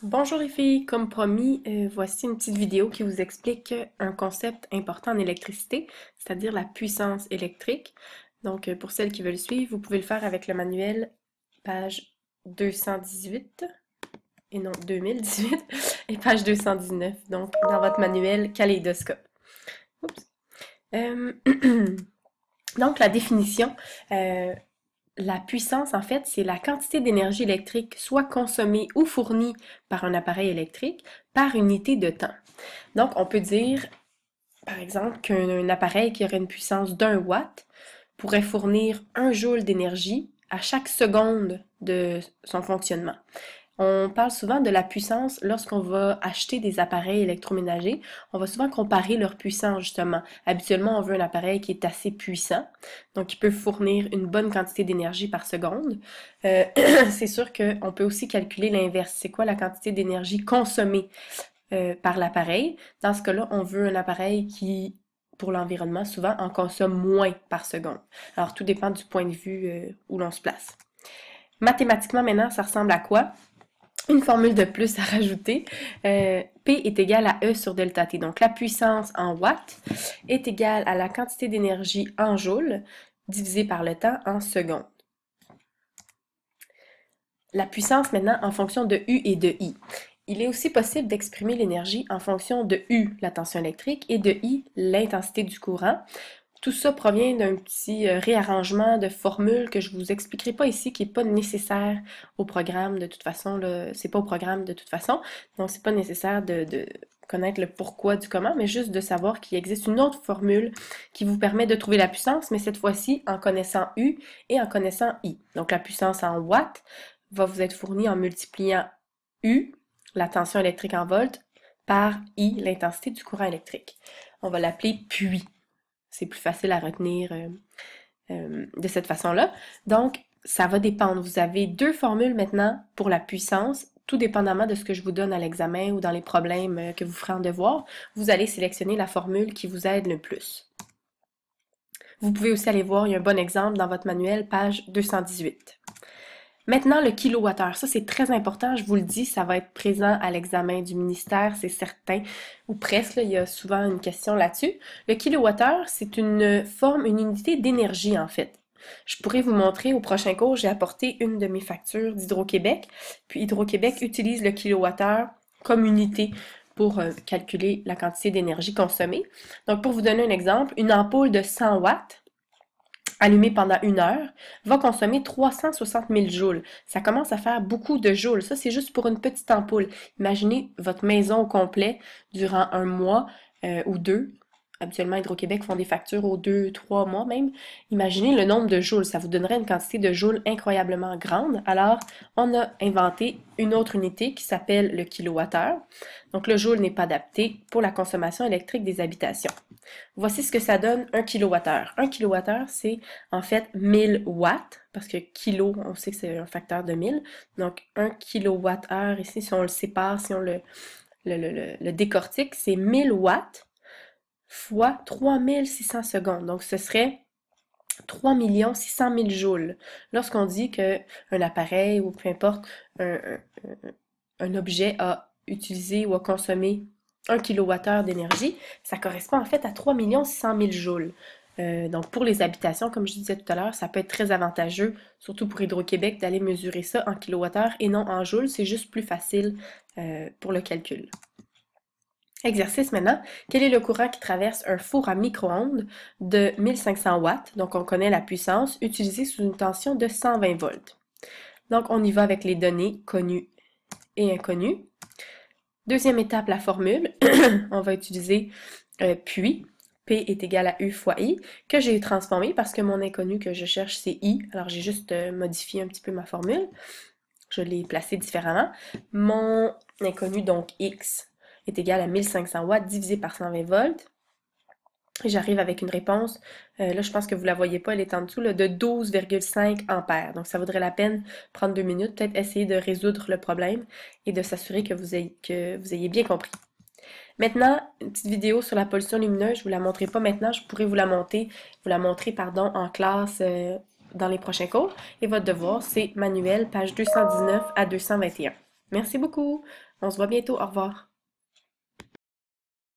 Bonjour les filles, comme promis, voici une petite vidéo qui vous explique un concept important en électricité, c'est-à-dire la puissance électrique. Donc pour celles qui veulent suivre, vous pouvez le faire avec le manuel page 218, et non 2018, et page 219, donc dans votre manuel Kaléidoscope. Oups. Euh, donc la définition, la puissance, en fait, c'est la quantité d'énergie électrique soit consommée ou fournie par un appareil électrique par unité de temps. Donc, on peut dire, par exemple, qu'un appareil qui aurait une puissance d'1 watt pourrait fournir 1 joule d'énergie à chaque seconde de son fonctionnement. On parle souvent de la puissance lorsqu'on va acheter des appareils électroménagers. On va souvent comparer leur puissance, justement. Habituellement, on veut un appareil qui est assez puissant, donc qui peut fournir une bonne quantité d'énergie par seconde. Euh, c'est sûr qu'on peut aussi calculer l'inverse. C'est quoi la quantité d'énergie consommée par l'appareil? Dans ce cas-là, on veut un appareil qui, pour l'environnement, souvent en consomme moins par seconde. Alors, tout dépend du point de vue où l'on se place. Mathématiquement, maintenant, ça ressemble à quoi? Une formule de plus à rajouter. P est égal à E sur delta T. Donc, la puissance en watts est égale à la quantité d'énergie en joules divisé par le temps en secondes. La puissance maintenant en fonction de U et de I. Il est aussi possible d'exprimer l'énergie en fonction de U, la tension électrique, et de I, l'intensité du courant. Tout ça provient d'un petit réarrangement de formules que je vous expliquerai pas ici, qui est pas nécessaire au programme de toute façon. C'est pas au programme de toute façon, donc c'est pas nécessaire de connaître le pourquoi du comment, mais juste de savoir qu'il existe une autre formule qui vous permet de trouver la puissance, mais cette fois-ci en connaissant U et en connaissant I. Donc la puissance en watts va vous être fournie en multipliant U, la tension électrique en volts, par I, l'intensité du courant électrique. On va l'appeler puis. C'est plus facile à retenir de cette façon-là. Donc, ça va dépendre. Vous avez deux formules maintenant pour la puissance, tout dépendamment de ce que je vous donne à l'examen ou dans les problèmes que vous ferez en devoir. Vous allez sélectionner la formule qui vous aide le plus. Vous pouvez aussi aller voir, il y a un bon exemple dans votre manuel, page 218. Maintenant, le kilowattheure, ça c'est très important, je vous le dis, ça va être présent à l'examen du ministère, c'est certain, ou presque, là, il y a souvent une question là-dessus. Le kilowattheure, c'est une forme, une unité d'énergie en fait. Je pourrais vous montrer au prochain cours, j'ai apporté une de mes factures d'Hydro-Québec, puis Hydro-Québec utilise le kilowattheure comme unité pour calculer la quantité d'énergie consommée. Donc pour vous donner un exemple, une ampoule de 100 watts, allumé pendant 1 heure, va consommer 360 000 joules. Ça commence à faire beaucoup de joules. Ça, c'est juste pour une petite ampoule. Imaginez votre maison au complet durant un mois ou deux. Habituellement, Hydro-Québec font des factures aux 2, 3 mois même. Imaginez le nombre de joules. Ça vous donnerait une quantité de joules incroyablement grande. Alors, on a inventé une autre unité qui s'appelle le kilowattheure. Donc, le joule n'est pas adapté pour la consommation électrique des habitations. Voici ce que ça donne 1 kWh. 1 kWh, c'est en fait 1000 watts, parce que kilo, on sait que c'est un facteur de 1000. Donc 1 kWh ici, si on le sépare, si on le décortique, c'est 1000 watts fois 3600 secondes. Donc ce serait 3 600 000 joules. Lorsqu'on dit qu'un appareil ou peu importe, un objet a utilisé ou a consommé 1 kWh d'énergie, ça correspond en fait à 3 600 000 joules. Donc pour les habitations, comme je disais tout à l'heure, ça peut être très avantageux, surtout pour Hydro-Québec, d'aller mesurer ça en kilowattheure et non en joules. C'est juste plus facile pour le calcul. Exercice maintenant. Quel est le courant qui traverse un four à micro-ondes de 1500 watts? Donc on connaît la puissance, utilisée sous une tension de 120 volts. Donc on y va avec les données connues et inconnues. Deuxième étape, la formule. On va utiliser puis. P est égal à U fois I, que j'ai transformé parce que mon inconnu que je cherche, c'est I. Alors, j'ai juste modifié un petit peu ma formule. Je l'ai placé différemment. Mon inconnu, donc X, est égal à 1500 watts divisé par 120 volts. J'arrive avec une réponse, là je pense que vous la voyez pas, elle est en dessous, là, de 12,5 ampères. Donc ça vaudrait la peine prendre 2 minutes, peut-être essayer de résoudre le problème et de s'assurer que vous ayez bien compris. Maintenant, une petite vidéo sur la pollution lumineuse, je vous la montrerai pas maintenant, je pourrais vous la montrer en classe dans les prochains cours. Et votre devoir, c'est manuel, page 219 à 221. Merci beaucoup. On se voit bientôt. Au revoir.